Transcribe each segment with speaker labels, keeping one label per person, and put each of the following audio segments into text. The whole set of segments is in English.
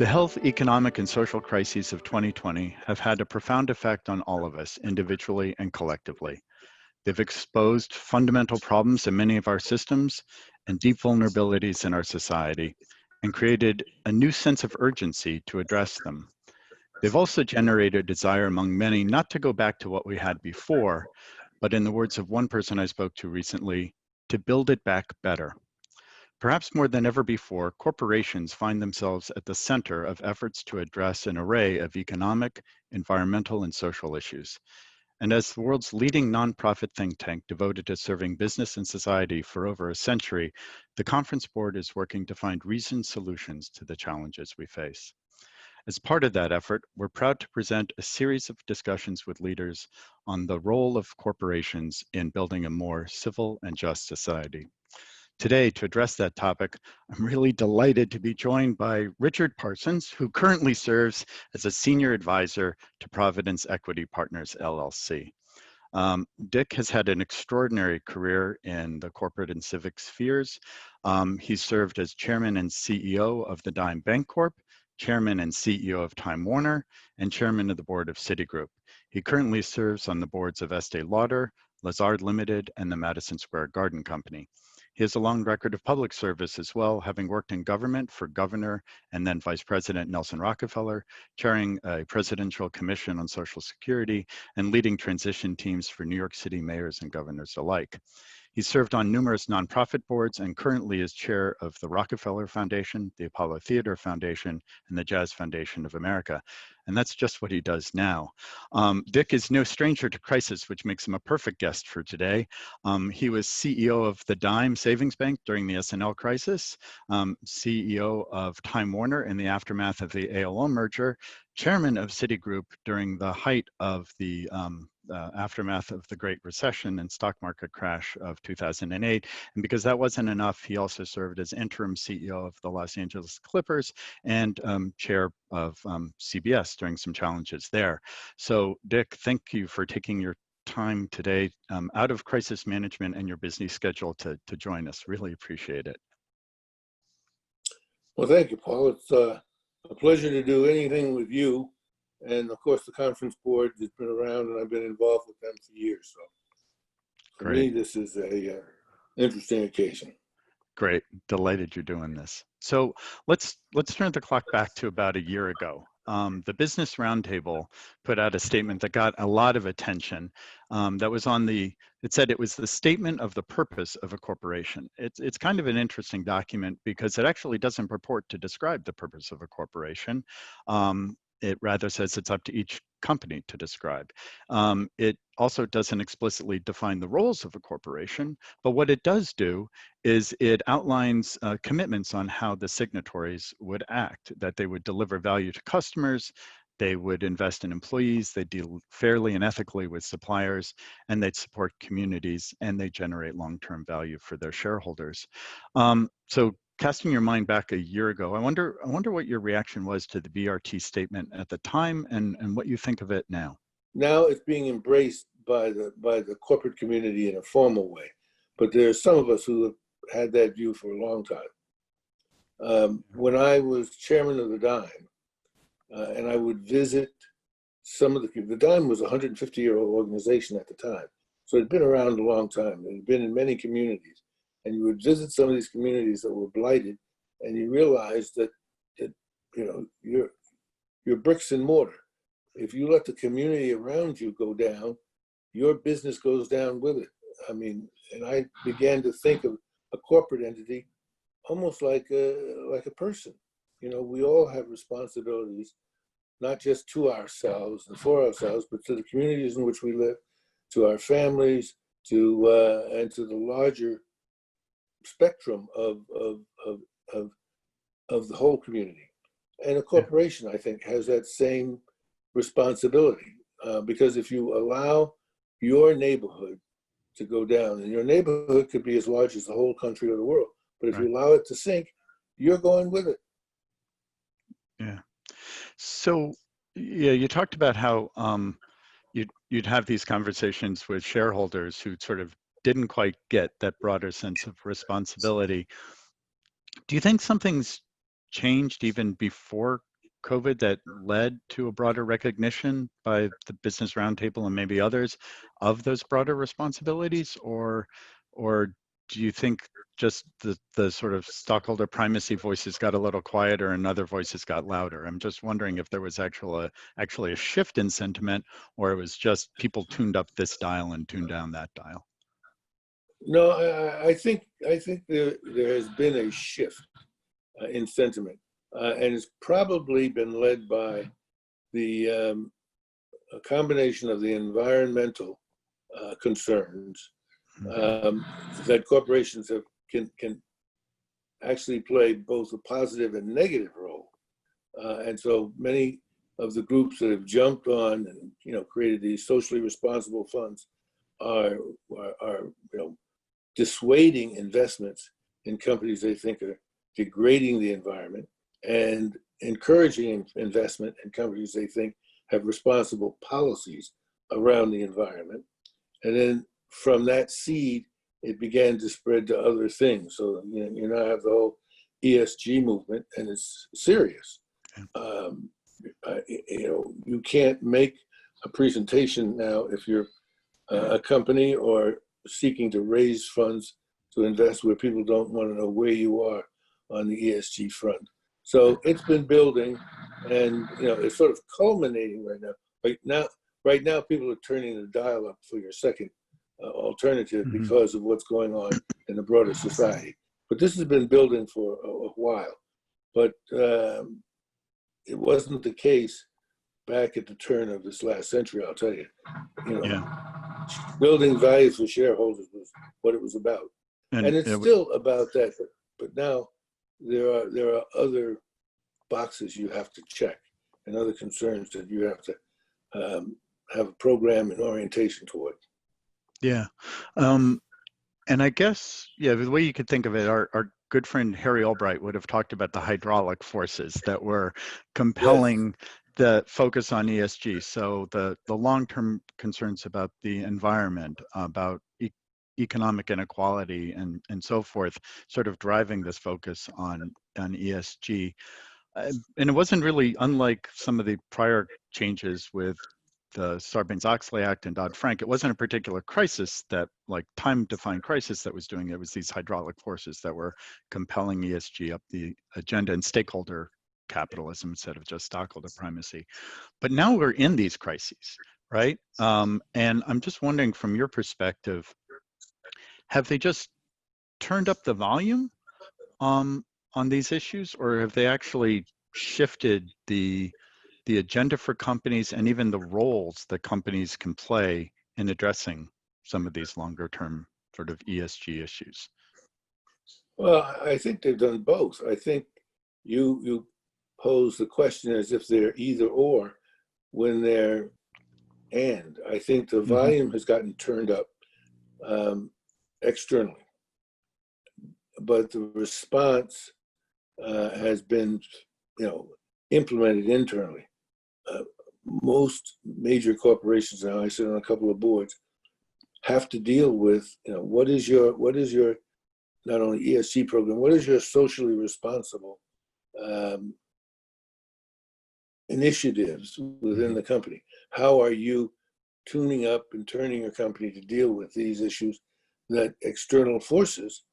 Speaker 1: The health, economic, and social crises of 2020 have had a profound effect on all of us, individually and collectively. They've exposed fundamental problems in many of our systems and deep vulnerabilities in our society, and created a new sense of urgency to address them. They've also generated a desire among many not to go back to what we had before, but in the words of one person I spoke to recently, to build it back better. Perhaps more than ever before, corporations find themselves at the center of efforts to address an array of economic, environmental, and social issues. And as the world's leading nonprofit think tank devoted to serving business and society for over a century, the Conference Board is working to find reasoned solutions to the challenges we face. As part of that effort, we're proud to present a series of discussions with leaders on the role of corporations in building a more civil and just society. Today, to address that topic, I'm really delighted to be joined by Richard Parsons, who currently serves as a senior advisor to Providence Equity Partners, LLC. Dick has had an extraordinary career in the corporate and civic spheres. He's served as chairman and CEO of the Dime Bank Corp, chairman and CEO of Time Warner, and chairman of the board of Citigroup. He currently serves on the boards of Estee Lauder, Lazard Limited, and the Madison Square Garden Company. He has a long record of public service as well, having worked in government for Governor and then Vice President Nelson Rockefeller, chairing a presidential commission on Social Security, and leading transition teams for New York City mayors and governors alike. He served on numerous nonprofit boards and currently is chair of the Rockefeller Foundation, the Apollo Theater Foundation, and the Jazz Foundation of America. And that's just what he does now. Dick is no stranger to crisis, which makes him a perfect guest for today. He was CEO of the Dime Savings Bank during the S&L crisis, CEO of Time Warner in the aftermath of the AOL merger, chairman of Citigroup during the height of the aftermath of the Great Recession and stock market crash of 2008. And because that wasn't enough, he also served as interim CEO of the Los Angeles Clippers and chair of CBS during some challenges there. So Dick, thank you for taking your time today out of crisis management and your busy schedule to join us. Really appreciate it.
Speaker 2: Well, thank you, Paul. It's a pleasure to do anything with you. And of course, the Conference Board has been around and I've been involved with them for years. So for me, this is a interesting occasion.
Speaker 1: Great, delighted you're doing this. So let's turn the clock back to about a year ago. The Business Roundtable put out a statement that got a lot of attention. That was on it said it was the statement of the purpose of a corporation. It's kind of an interesting document because it actually doesn't purport to describe the purpose of a corporation. It rather says it's up to each company to describe. It also doesn't explicitly define the roles of a corporation, but what it does do is it outlines commitments on how the signatories would act, that they would deliver value to customers, they would invest in employees, they deal fairly and ethically with suppliers, and they'd support communities, and they generate long-term value for their shareholders. So casting your mind back a year ago, I wonder what your reaction was to the BRT statement at the time and what you think of it now.
Speaker 2: Now it's being embraced by the corporate community in a formal way, but there are some of us who have had that view for a long time. When I was chairman of the Dime, and I would visit some of the Dime was a 150-year-old organization at the time, so it had been around a long time. It had been in many communities. And you would visit some of these communities that were blighted, and you realize that you're bricks and mortar. If you let the community around you go down, your business goes down with it. I mean, and I began to think of a corporate entity almost like a person. You know, we all have responsibilities, not just to ourselves and for ourselves, but to the communities in which we live, to our families, and to the larger spectrum of the whole community. And a corporation, I think, has that same responsibility because if you allow your neighborhood to go down, and your neighborhood could be as large as the whole country or the world, but if you allow it to sink, you're going with it.
Speaker 1: Yeah. So yeah, you talked about how you'd have these conversations with shareholders who sort of didn't quite get that broader sense of responsibility. Do you think something's changed even before COVID that led to a broader recognition by the Business Roundtable and maybe others of those broader responsibilities, or do you think just the sort of stockholder primacy voices got a little quieter and other voices got louder? I'm just wondering if there was actually a shift in sentiment, or it was just people tuned up this dial and tuned down that dial.
Speaker 2: No, I think there has been a shift in sentiment, and it's probably been led by the a combination of the environmental concerns that corporations can actually play both a positive and negative role, and so many of the groups that have jumped on and created these socially responsible funds are dissuading investments in companies they think are degrading the environment and encouraging investment in companies they think have responsible policies around the environment. And then from that seed, it began to spread to other things. So you now have the whole ESG movement, and it's serious. You can't make a presentation now if you're a company or seeking to raise funds to invest where people don't want to know where you are on the ESG front. So it's been building, and it's sort of culminating right now. Right now, people are turning the dial up for your second alternative because of what's going on in the broader society. But this has been building for a while. But it wasn't the case back at the turn of this last century, I'll tell you. Building value for shareholders was what it was about. And it's still about that, but now there are other boxes you have to check and other concerns that you have to have a program and orientation toward.
Speaker 1: Yeah. And I guess, the way you could think of it, our good friend Harry Albright would have talked about the hydraulic forces that were compelling the focus on ESG. So the long-term concerns about the environment, about economic inequality and so forth, sort of driving this focus on ESG. And it wasn't really unlike some of the prior changes with the Sarbanes-Oxley Act and Dodd-Frank. It wasn't a particular crisis that, like time-defined crisis, that was doing it. It was these hydraulic forces that were compelling ESG up the agenda and stakeholder capitalism instead of just stockholder primacy. But now we're in these crises, right? And I'm just wondering, from your perspective, have they just turned up the volume on these issues, or have they actually shifted the agenda for companies and even the roles that companies can play in addressing some of these longer term sort of ESG issues?
Speaker 2: Well, I think they've done both. I think you pose the question as if they're either or when they're and. I think the volume has gotten turned up externally, but the response has been implemented internally. Most major corporations now, I sit on a couple of boards, have to deal with what is your not only ESG program, what is your socially responsible initiatives within the company? How are you tuning up and turning your company to deal with these issues that external forces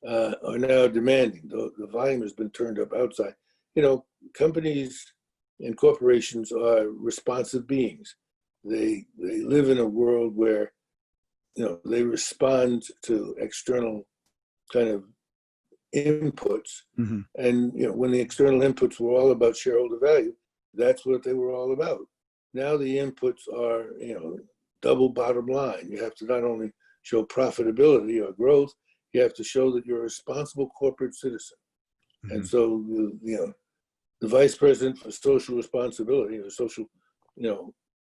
Speaker 2: are now demanding? The volume has been turned up outside. Companies and corporations are responsive beings. They live in a world where they respond to external kind of inputs. And when the external inputs were all about shareholder value, that's what they were all about. Now the inputs are double bottom line. You have to not only show profitability or growth, you have to show that you're a responsible corporate citizen. And so the vice president for social responsibility or social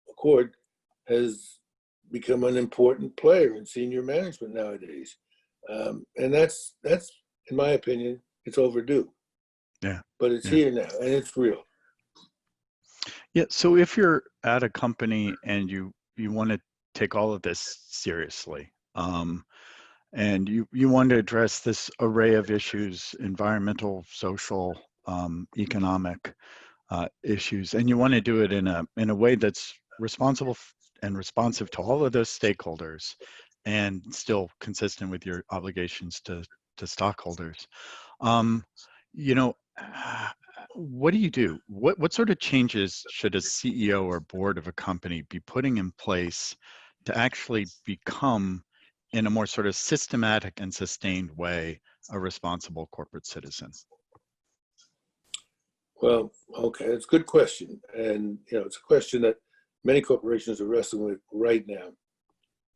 Speaker 2: accord has become an important player in senior management nowadays. And that's in my opinion, it's overdue. But it's here now, and it's real.
Speaker 1: So if you're at a company and you want to take all of this seriously, and you want to address this array of issues, environmental, social, economic, issues, and you want to do it in a way that's responsible and responsive to all of those stakeholders, and still consistent with your obligations to stockholders. Um, you know, what do you do? What sort of changes should a CEO or board of a company be putting in place to actually become, in a more sort of systematic and sustained way, a responsible corporate citizen?
Speaker 2: Well, okay, it's a good question. And, it's a question that many corporations are wrestling with right now.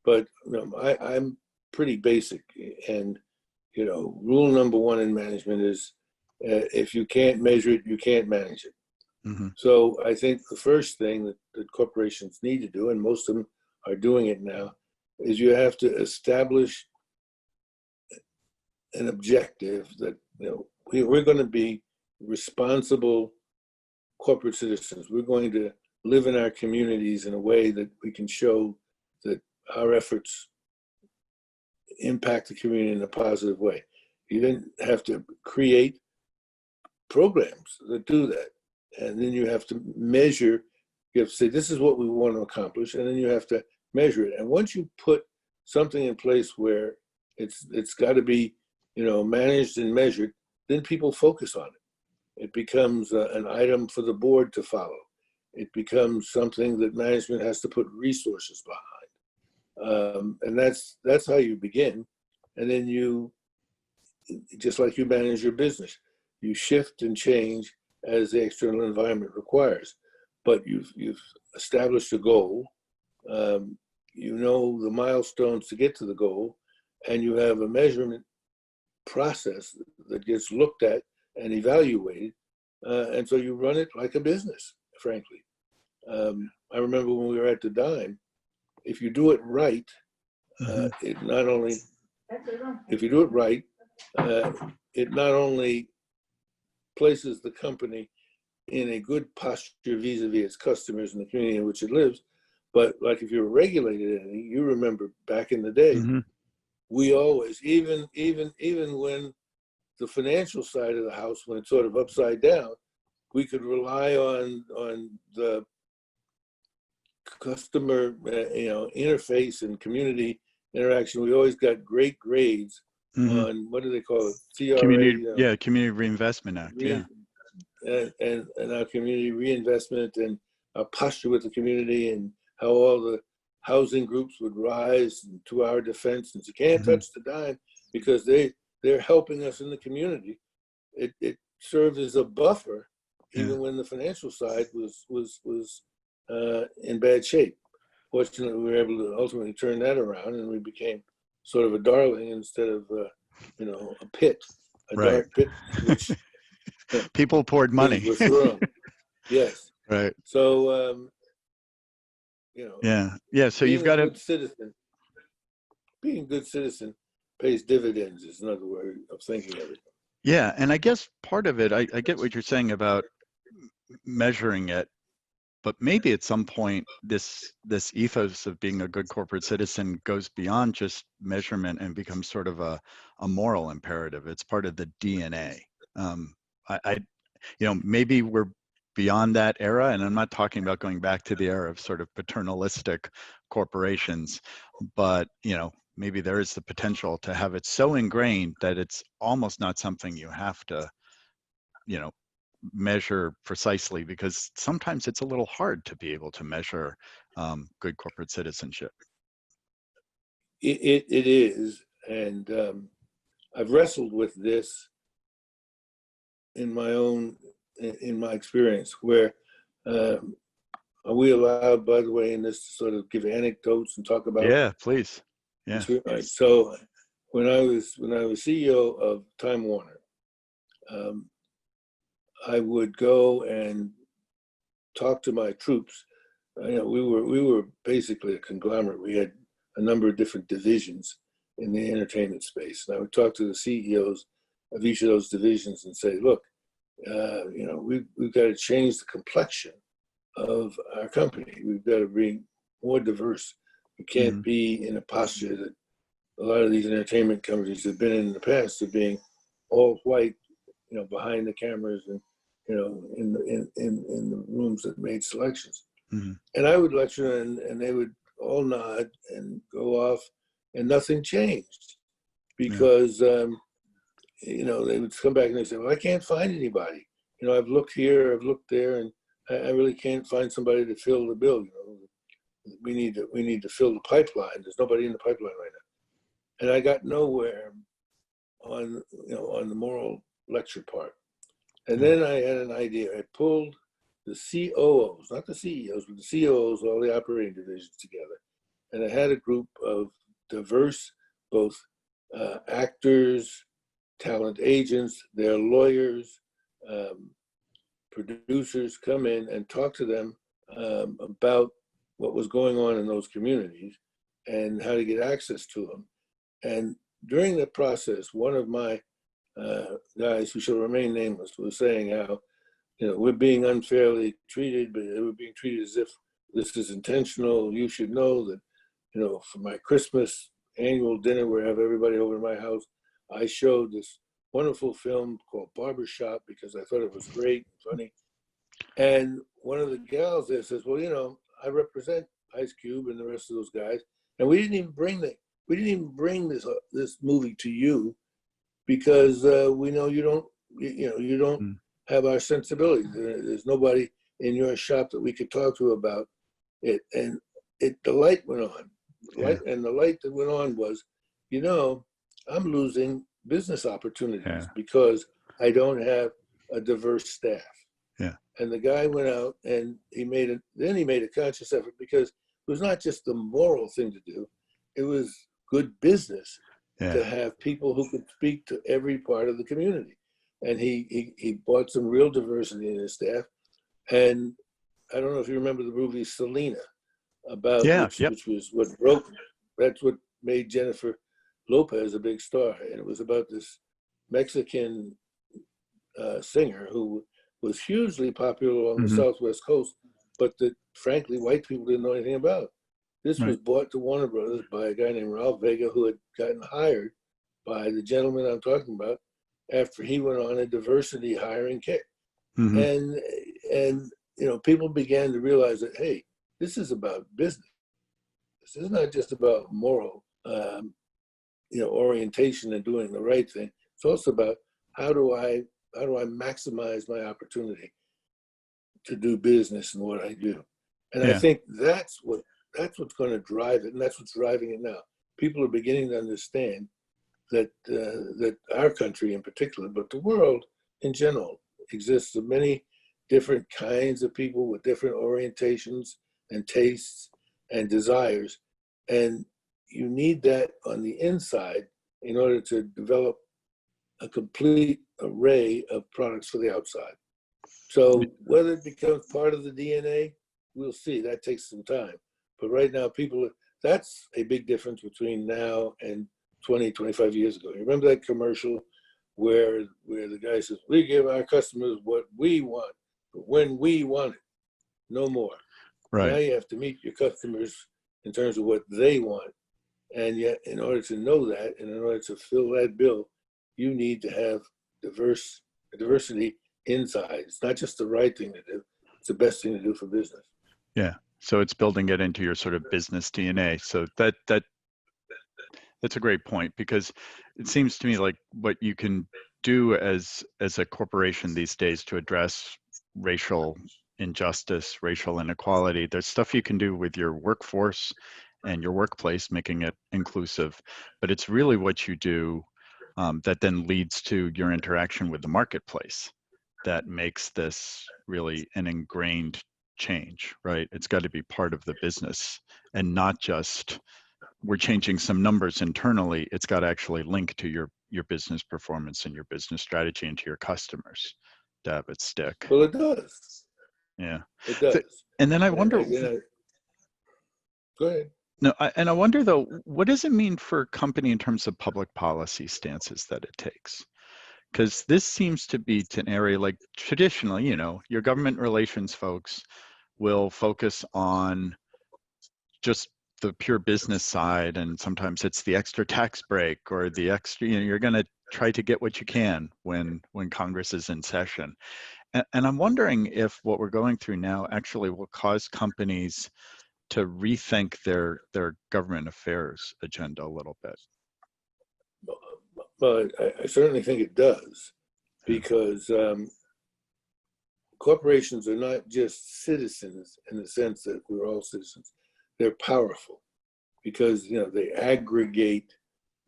Speaker 2: But I'm pretty basic. And, rule number one in management is if you can't measure it, you can't manage it.
Speaker 1: Mm-hmm.
Speaker 2: So I think the first thing that corporations need to do, and most of them are doing it now, is you have to establish an objective that, we're going to be responsible corporate citizens. We're going to live in our communities in a way that we can show that our efforts impact the community in a positive way. You then have to create programs that do that. And then you have to measure, you have to say, this is what we want to accomplish, and then you have to measure it. And once you put something in place where it's got to be, managed and measured, then people focus on it. It becomes an item for the board to follow. It becomes something that management has to put resources behind. And that's how you begin. And then you, just like you manage your business, you shift and change as the external environment requires. But you've established a goal. You know the milestones to get to the goal, and you have a measurement process that gets looked at and evaluated. And so you run it like a business, frankly. I remember when we were at the Dime, if you do it right, it not only, if you do it right, it not only places the company in a good posture vis-a-vis its customers and the community in which it lives, but like if you're a regulated entity, you remember back in the day, we always, even when the financial side of the house, when it's sort of upside down, we could rely on the customer, interface and community interaction. We always got great grades on, what do they call it? CRA.
Speaker 1: Community Reinvestment Act.
Speaker 2: And our community reinvestment and our posture with the community, and how all the housing groups would rise to our defense. And you can't touch the Dime because they're helping us in the community. It served as a buffer, even when the financial side was in bad shape. Fortunately, we were able to ultimately turn that around, and we became sort of a darling instead of a pit, dark pit, which
Speaker 1: people poured money.
Speaker 2: Were thrown. Yes.
Speaker 1: Right.
Speaker 2: So
Speaker 1: So you've got to.
Speaker 2: Being a good citizen pays dividends is another way of thinking of it.
Speaker 1: Yeah, and I guess part of it, I get what you're saying about measuring it, but maybe at some point this ethos of being a good corporate citizen goes beyond just measurement and becomes sort of a moral imperative. It's part of the DNA. Maybe we're beyond that era, and I'm not talking about going back to the era of sort of paternalistic corporations, but maybe there is the potential to have it so ingrained that it's almost not something you have to measure precisely, because sometimes it's a little hard to be able to measure good corporate citizenship.
Speaker 2: It is, and I've wrestled with this in my experience, where are we allowed, by the way, in this to sort of give anecdotes and talk about?
Speaker 1: Yeah, please. Yeah.
Speaker 2: Right. So when I was CEO of Time Warner, I would go and talk to my troops. We were basically a conglomerate. We had a number of different divisions in the entertainment space, and I would talk to the CEOs of each of those divisions and say, look, we've got to change the complexion of our company. We've got to be more diverse. We can't be in a posture that a lot of these entertainment companies have been in the past, of being all white, behind the cameras and in the rooms that made selections.
Speaker 1: Mm-hmm.
Speaker 2: And I would lecture, and they would all nod and go off, and nothing changed
Speaker 1: Yeah.
Speaker 2: because they would come back and they say, "Well, I can't find anybody. I've looked here, I've looked there, and I really can't find somebody to fill the bill. We need to fill the pipeline. There's nobody in the pipeline right now." And I got nowhere on the moral lecture part. And then I had an idea. I pulled the COOs, not the CEOs, but the COOs, all the operating divisions together. And I had a group of diverse, both actors, talent agents, their lawyers, producers come in and talk to them about what was going on in those communities and how to get access to them. And during the process, one of my guys who shall remain nameless was saying how, we're being unfairly treated, but we're being treated as if this is intentional. You should know that, for my Christmas annual dinner where I have everybody over to my house, I showed this wonderful film called Barbershop because I thought it was great and funny. And one of the gals there says, "Well, I represent Ice Cube and the rest of those guys, and we didn't even bring this movie to you because we know you don't have our sensibilities. There's nobody in your shop that we could talk to about it." And the light went on. And the light that went on was, I'm losing business opportunities because I don't have a diverse staff.
Speaker 1: Yeah.
Speaker 2: And the guy went out and he made a conscious effort because it was not just the moral thing to do. It was good business to have people who could speak to every part of the community. And he brought some real diversity in his staff. And I don't know if you remember the movie Selena, which was what that's what made Jennifer Lopez a big star. And it was about this Mexican singer who was hugely popular along the Southwest coast, but that frankly white people didn't know anything about. This was bought to Warner Brothers by a guy named Ralph Vega, who had gotten hired by the gentleman I'm talking about after he went on a diversity hiring kick. And people began to realize that, hey, this is about business. This is not just about moral orientation and doing the right thing. It's also about how do I maximize my opportunity to do business and what I do. And I think that's what's going to drive it, and that's what's driving it now. People are beginning to understand that our country in particular, but the world in general, exists of many different kinds of people with different orientations and tastes and desires. And you need that on the inside in order to develop a complete array of products for the outside. So whether it becomes part of the DNA, we'll see. That takes some time. But right now, that's a big difference between now and 20, 25 years ago. You remember that commercial where the guy says, "We give our customers what we want, but when we want it, no more."
Speaker 1: Right.
Speaker 2: Now you have to meet your customers in terms of what they want. And yet, in order to know that, and in order to fill that bill, you need to have diversity inside. It's not just the right thing to do. It's the best thing to do for business.
Speaker 1: Yeah. So it's building it into your sort of business DNA. So that's a great point, because it seems to me like what you can do as a corporation these days to address racial injustice, racial inequality, there's stuff you can do with your workforce and your workplace, making it inclusive, but it's really what you do that then leads to your interaction with the marketplace that makes this really an ingrained change, right? It's got to be part of the business and not just we're changing some numbers internally. It's got to actually link to your business performance and your business strategy and to your customers to have it stick.
Speaker 2: Well, it does.
Speaker 1: Yeah.
Speaker 2: It does.
Speaker 1: And then I wonder.
Speaker 2: Go ahead.
Speaker 1: No, and I wonder though, what does it mean for a company in terms of public policy stances that it takes? Because this seems to be an area like traditionally, your government relations folks will focus on just the pure business side, and sometimes it's the extra tax break or the extra, you're going to try to get what you can when Congress is in session. And I'm wondering if what we're going through now actually will cause companies to rethink their government affairs agenda a little bit.
Speaker 2: Well, I certainly think it does, because corporations are not just citizens in the sense that we're all citizens. They're powerful because, you know, they aggregate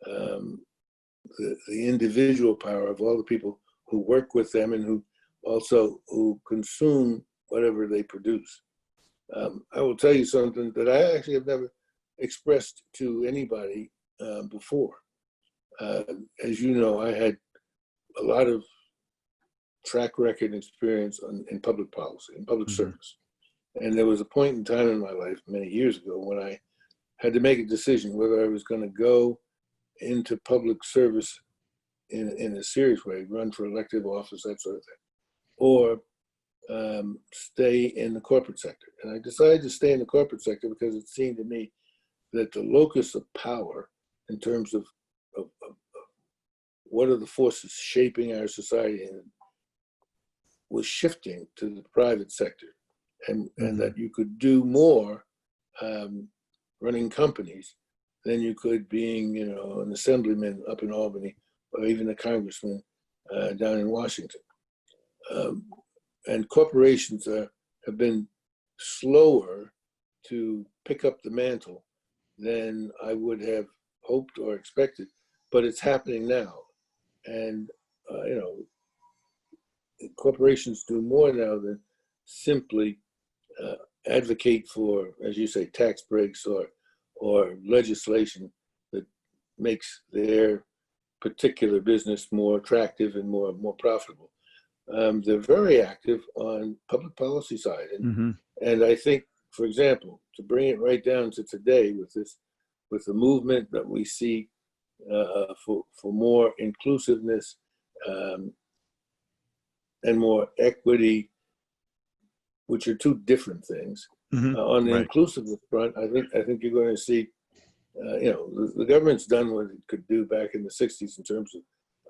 Speaker 2: the individual power of all the people who work with them and who consume whatever they produce. I will tell you something that I actually have never expressed to anybody before. As you know, I had a lot of track record and experience in public policy and public service. And there was a point in time in my life many years ago when I had to make a decision whether I was going to go into public service in a serious way, run for elective office, that sort of thing, or stay in the corporate sector. And I decided to stay in the corporate sector because it seemed to me that the locus of power in terms of what are the forces shaping our society was shifting to the private sector, and that you could do more running companies than you could being, you know, an assemblyman up in Albany or even a congressman down in Washington. And corporations have been slower to pick up the mantle than I would have hoped or expected, but it's happening now. And, you know, corporations do more now than simply advocate for, as you say, tax breaks or legislation that makes their particular business more attractive and more profitable. They're very active on public policy side. And I think, for example, to bring it right down to today with the movement that we see for more inclusiveness and more equity, which are two different things. On the inclusiveness front, I think you're going to see, you know, the government's done what it could do back in the 60s in terms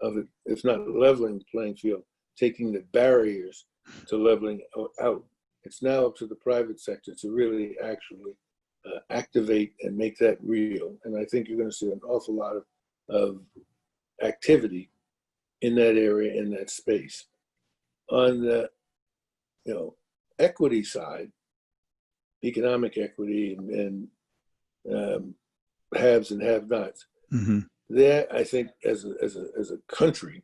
Speaker 2: of it, if not leveling the playing field, taking the barriers to leveling out. It's now up to the private sector to really actually activate and make that real. And I think you're going to see an awful lot of activity in that area, in that space. On the, you know, equity side, economic equity and haves and have-nots. There, I think, as a country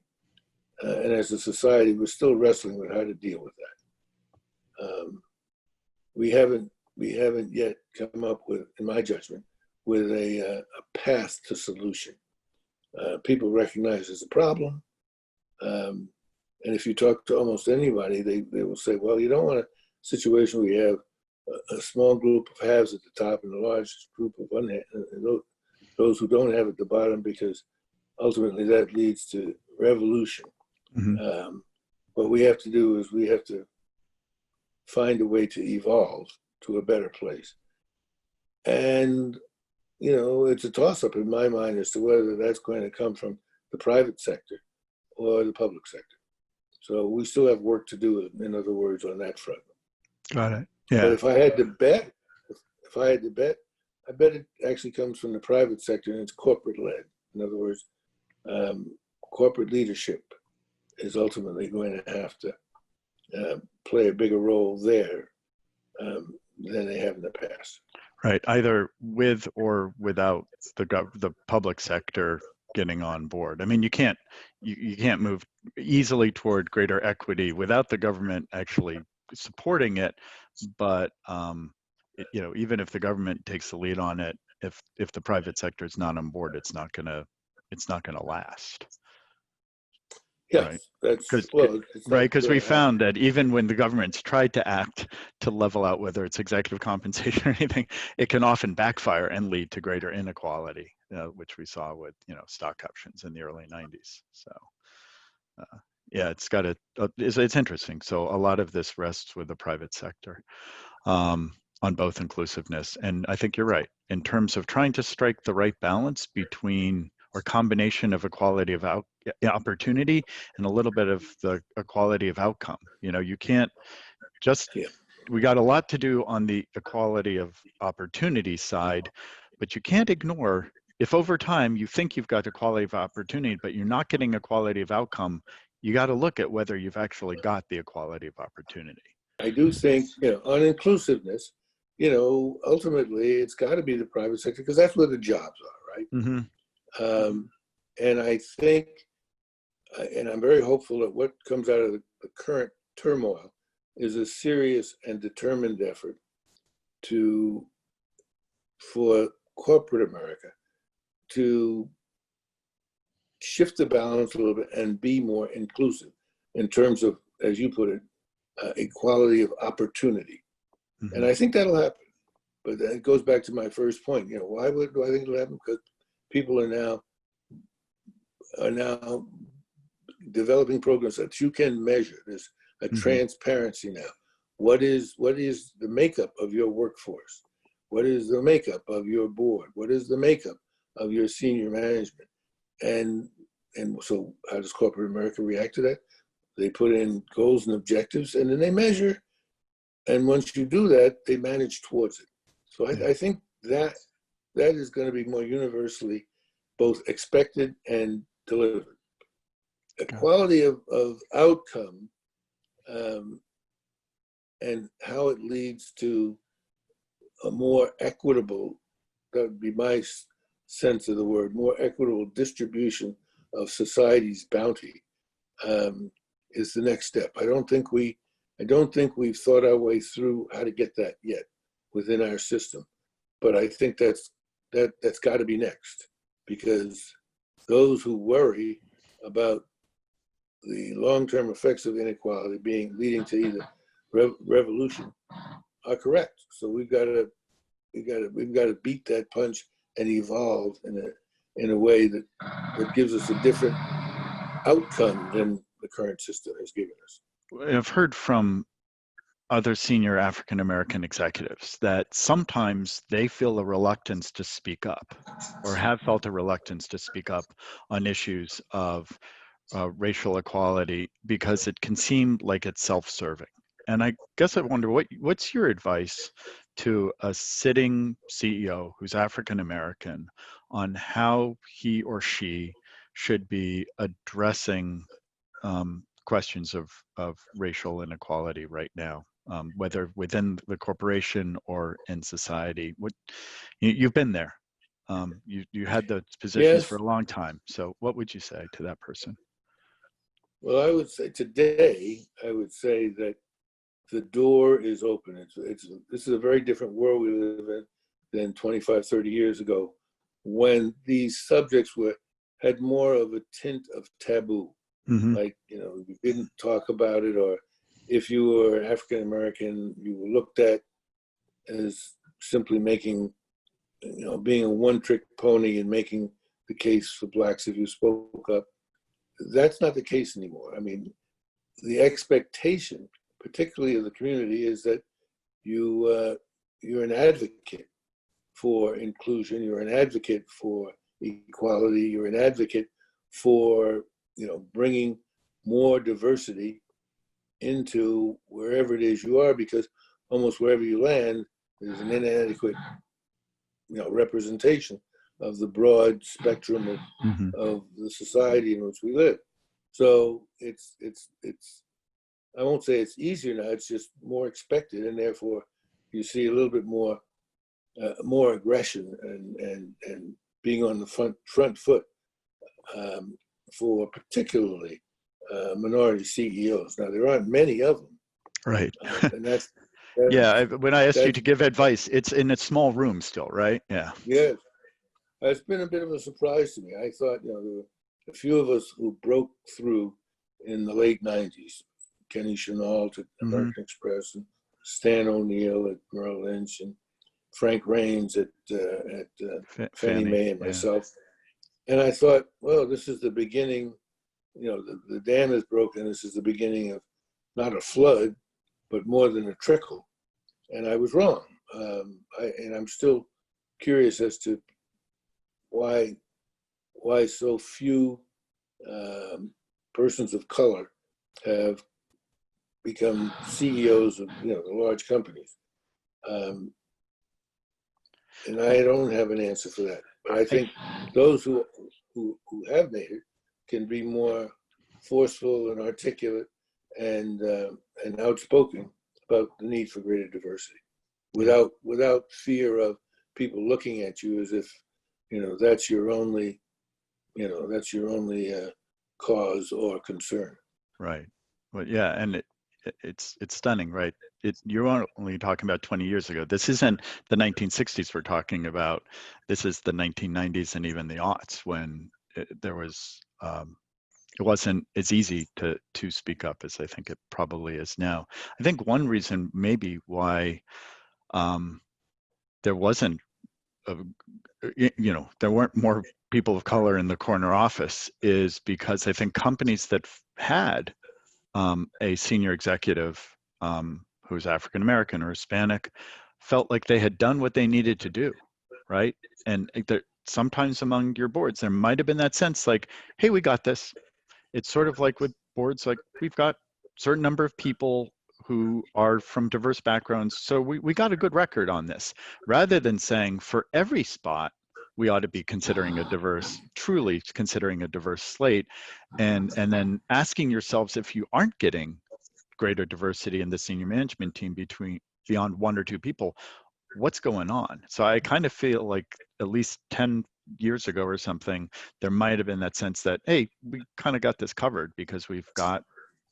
Speaker 2: and as a society, we're still wrestling with how to deal with that. We haven't yet come up with, in my judgment, with a path to solution. People recognize there's a problem. And if you talk to almost anybody, they will say, well, you don't want a situation where you have a small group of haves at the top and a large group of those who don't have at the bottom, because ultimately that leads to revolution. What we have to do is we have to find a way to evolve to a better place. And, you know, it's a toss-up in my mind as to whether that's going to come from the private sector or the public sector. So we still have work to do, in other words, on that front.
Speaker 1: Got it. Yeah.
Speaker 2: But if I had to bet, I bet it actually comes from the private sector and it's corporate-led. In other words, corporate leadership is ultimately going to have to play a bigger role there than they have in the past.
Speaker 1: Right, either with or without the public sector getting on board. I mean, you can't move easily toward greater equity without the government actually supporting it. But you know, even if the government takes the lead on it, if the private sector is not on board, it's not gonna last.
Speaker 2: Yes,
Speaker 1: right?
Speaker 2: that's
Speaker 1: Because we found that even when the government's tried to act to level out, whether it's executive compensation or anything, it can often backfire and lead to greater inequality, which we saw with stock options in the early 90s. So yeah, it's interesting. So a lot of this rests with the private sector on both inclusiveness, and I think you're right in terms of trying to strike the right balance between or combination of equality of opportunity and a little bit of the equality of outcome. You know, you can't just,
Speaker 2: Yeah.
Speaker 1: we got a lot to do on the equality of opportunity side, but you can't ignore, if over time you think you've got equality of opportunity, but you're not getting equality of outcome, you got to look at whether you've actually got the equality of opportunity.
Speaker 2: I do think, on inclusiveness, ultimately it's got to be the private sector because that's where the jobs are, right?
Speaker 1: Mm-hmm.
Speaker 2: And I think, and I'm very hopeful that what comes out of the current turmoil is a serious and determined effort for corporate America to shift the balance a little bit and be more inclusive in terms of, as you put it, equality of opportunity.
Speaker 1: Mm-hmm.
Speaker 2: And I think that'll happen. But it goes back to my first point. Why do I think it'll happen? Because people are now developing programs that you can measure. There's a transparency now. What is the makeup of your workforce? What is the makeup of your board? What is the makeup of your senior management? And so how does corporate America react to that? They put in goals and objectives, and then they measure. And once you do that, they manage towards it. So I think that is going to be more universally both expected and delivered. Equality of outcome and how it leads to a more equitable, that would be my sense of the word, more equitable distribution of society's bounty is the next step. I don't think we've thought our way through how to get that yet within our system, but I think that's got to be next, because those who worry about the long-term effects of inequality leading to either revolution are correct. So we've got to beat that punch and evolve in a way that gives us a different outcome than the current system has given us.
Speaker 1: I've heard from other senior African American executives that sometimes they feel a reluctance to speak up, or have felt a reluctance to speak up on issues of racial equality, because it can seem like it's self-serving. And I guess I wonder, what's your advice to a sitting CEO who's African American on how he or she should be addressing questions of racial inequality right now, whether within the corporation or in society? You've been there. You had those positions for
Speaker 2: Yes.
Speaker 1: a long time. So what would you say to that person?
Speaker 2: Well, I would say that the door is open. This is a very different world we live in than 25, 30 years ago, when these subjects had more of a tint of taboo.
Speaker 1: Mm-hmm.
Speaker 2: Like, you didn't talk about it, or if you were African American, you were looked at as simply making, being a one-trick pony and making the case for blacks if you spoke up. That's not the case anymore. I mean, the expectation, particularly of the community, is that you're an advocate for inclusion, you're an advocate for equality, you're an advocate for bringing more diversity into wherever it is you are, because almost wherever you land, there's an inadequate representation of the broad spectrum of the society in which we live. So it's I won't say it's easier now, it's just more expected, and therefore you see a little bit more aggression and being on the front foot for particularly minority CEOs. Now, there aren't many of them.
Speaker 1: Right.
Speaker 2: And that's
Speaker 1: yeah. When I asked you to give advice, it's in a small room still, right? Yeah.
Speaker 2: Yes. It's been a bit of a surprise to me. I thought, there were a few of us who broke through in the late 90s. Kenny Chenault at American Express, and Stan O'Neill at Merrill Lynch, and Frank Raines at Fannie Mae, and myself. And I thought, well, this is the beginning. The dam is broken. This is the beginning of not a flood, but more than a trickle. And I was wrong. And I'm still curious as to why so few persons of color have become CEOs of the large companies. And I don't have an answer for that. But I think those who have made it can be more forceful and articulate and outspoken about the need for greater diversity, without fear of people looking at you as if that's your only cause or concern.
Speaker 1: Right. Well, yeah, and it's stunning, right? You're only talking about 20 years ago. This isn't the 1960s we're talking about. This is the 1990s and even the aughts when there was it wasn't as easy to speak up as I think it probably is now. I think one reason maybe why there wasn't there weren't more people of color in the corner office is because I think companies that had a senior executive who's African American or Hispanic felt like they had done what they needed to do, right? And sometimes among your boards, there might have been that sense like, hey, we got this. It's sort of like with boards, like we've got a certain number of people who are from diverse backgrounds, so we got a good record on this, rather than saying for every spot, we ought to be considering truly considering a diverse slate, and then asking yourselves if you aren't getting greater diversity in the senior management team beyond one or two people, what's going on? So I kind of feel like at least 10 years ago or something, there might have been that sense that, hey, we kind of got this covered because we've got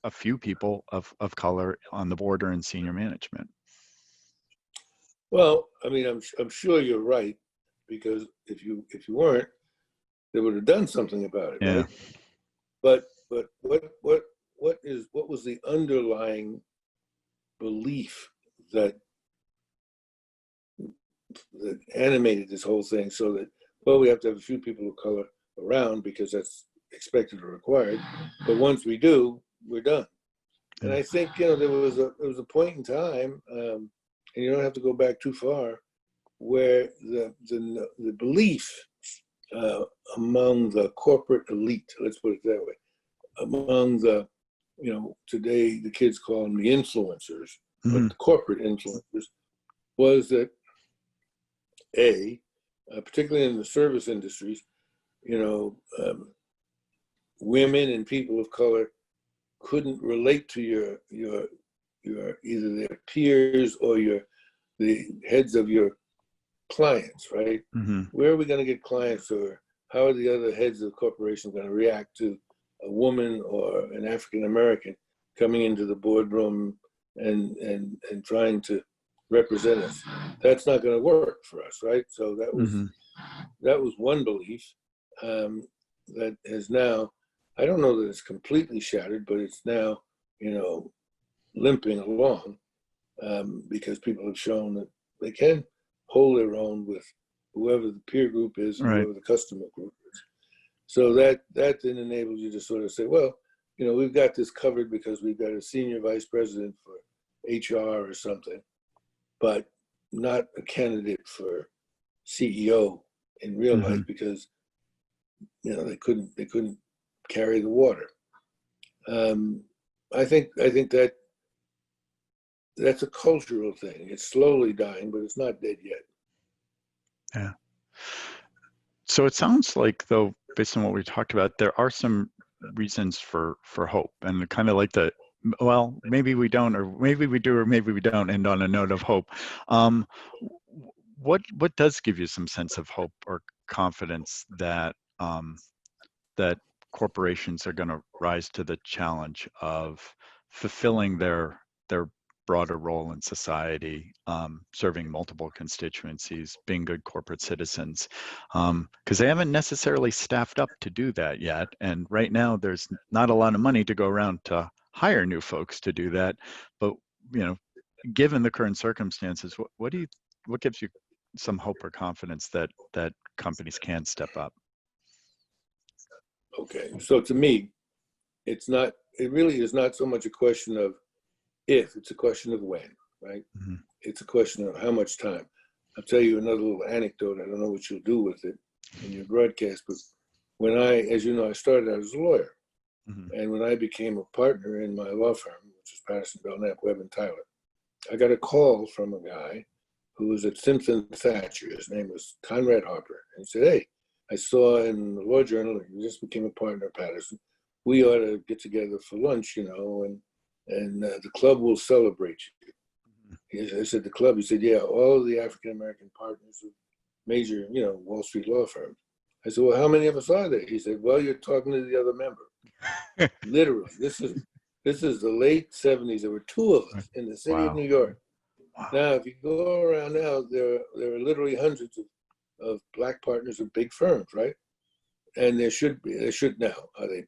Speaker 1: a few people of color on the board or in senior management.
Speaker 2: Well, I mean, I'm sure you're right, because if you weren't, they would have done something about it,
Speaker 1: Yeah.
Speaker 2: right? But what was the underlying belief that animated this whole thing, so that, well, we have to have a few people of color around because that's expected or required, but once we do, we're done. And I think there was a point in time, and you don't have to go back too far, where the belief among the corporate elite, let's put it that way, among the today the kids call them the influencers, but the corporate influencers, was that particularly in the service industries, women and people of color couldn't relate to your either their peers or the heads of your clients, right?
Speaker 1: Mm-hmm.
Speaker 2: Where are we going to get clients, or how are the other heads of the corporation going to react to a woman or an African American coming into the boardroom and trying to represent us? That's not going to work for us, right? So that was one belief that has now, I don't know that it's completely shattered, but it's now limping along because people have shown that they can hold their own with whoever the peer group is and whoever the customer group is. So that then enables you to sort of say, well, we've got this covered because we've got a senior vice president for HR or something, but not a candidate for CEO in real life because they couldn't carry the water. I think that that's a cultural thing. It's slowly dying, but it's not dead yet.
Speaker 1: Yeah. So it sounds like, though, based on what we talked about, there are some reasons for hope, and kind of like well, maybe we don't, or maybe we do, or maybe we don't end on a note of hope. What does give you some sense of hope or confidence that that corporations are going to rise to the challenge of fulfilling their broader role in society, serving multiple constituencies, being good corporate citizens, because they haven't necessarily staffed up to do that yet. And right now, there's not a lot of money to go around to hire new folks to do that. But given the current circumstances, what gives you some hope or confidence that companies can step up?
Speaker 2: Okay, so to me, it really is not so much a question of if, it's a question of when, right? Mm-hmm. It's a question of how much time. I'll tell you another little anecdote. I don't know what you'll do with it in your broadcast, but when as you know, I started out as a lawyer.
Speaker 1: Mhm.
Speaker 2: And when I became a partner in my law firm, which is Patterson, Belknap, Webb, and Tyler, I got a call from a guy who was at Simpson Thatcher. His name was Conrad Harper. And he said, hey, I saw in the Law Journal that you just became a partner at Patterson. We ought to get together for lunch, and the club will celebrate you. I said, the club? He said, yeah, all of the African-American partners of major, Wall Street law firms. I said, well, how many of us are there? He said, well, you're talking to the other member. Literally, this is the late 70s. There were two of us in the city of
Speaker 1: Wow.
Speaker 2: New York.
Speaker 1: Wow.
Speaker 2: Now, if you go around now, there are literally hundreds of black partners of big firms, right? And there should now. Are they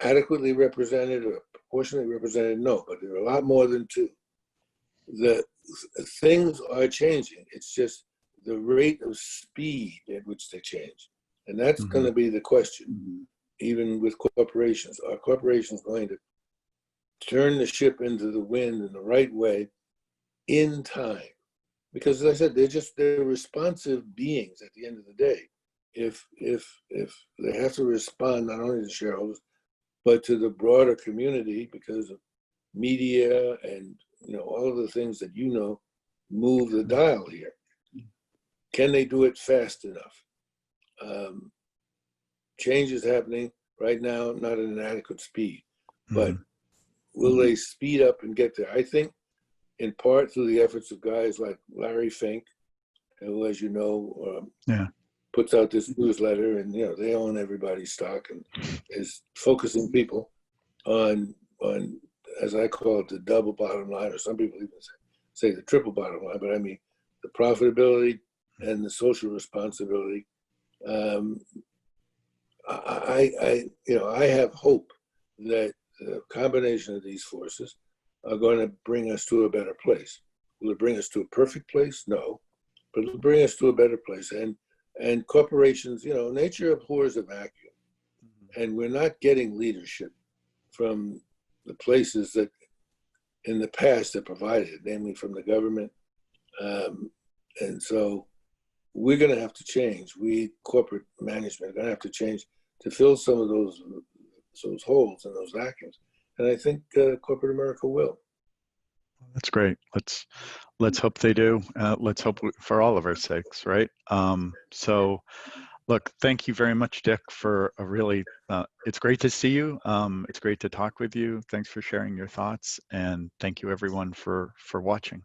Speaker 2: adequately represented or proportionately represented? No, but there are a lot more than two. The things are changing. It's just the rate of speed at which they change. And that's going to be the question, even with corporations. Are corporations going to turn the ship into the wind in the right way in time? Because as I said, they're responsive beings at the end of the day. If they have to respond not only to shareholders, but to the broader community because of media and all of the things that move the dial here. Can they do it fast enough? Change is happening right now, not at an adequate speed, but will they speed up and get there? I think in part through the efforts of guys like Larry Fink, who, as you know, puts out this newsletter, and they own everybody's stock and is focusing people on, as I call it, the double bottom line, or some people even say the triple bottom line, but I mean the profitability and the social responsibility. I have hope that the combination of these forces are going to bring us to a better place. Will it bring us to a perfect place? No, but it'll bring us to a better place. And corporations, nature abhors a vacuum, and we're not getting leadership from the places that in the past that provided it, namely from the government. And so we're going to have to change. We, corporate management, are going to have to change to fill some of those holes and those vacuums. And I think corporate America will.
Speaker 1: That's great. Let's hope they do. Let's hope for all of our sakes, right? So, look, thank you very much, Dick, for a really. It's great to see you. It's great to talk with you. Thanks for sharing your thoughts, and thank you everyone for watching.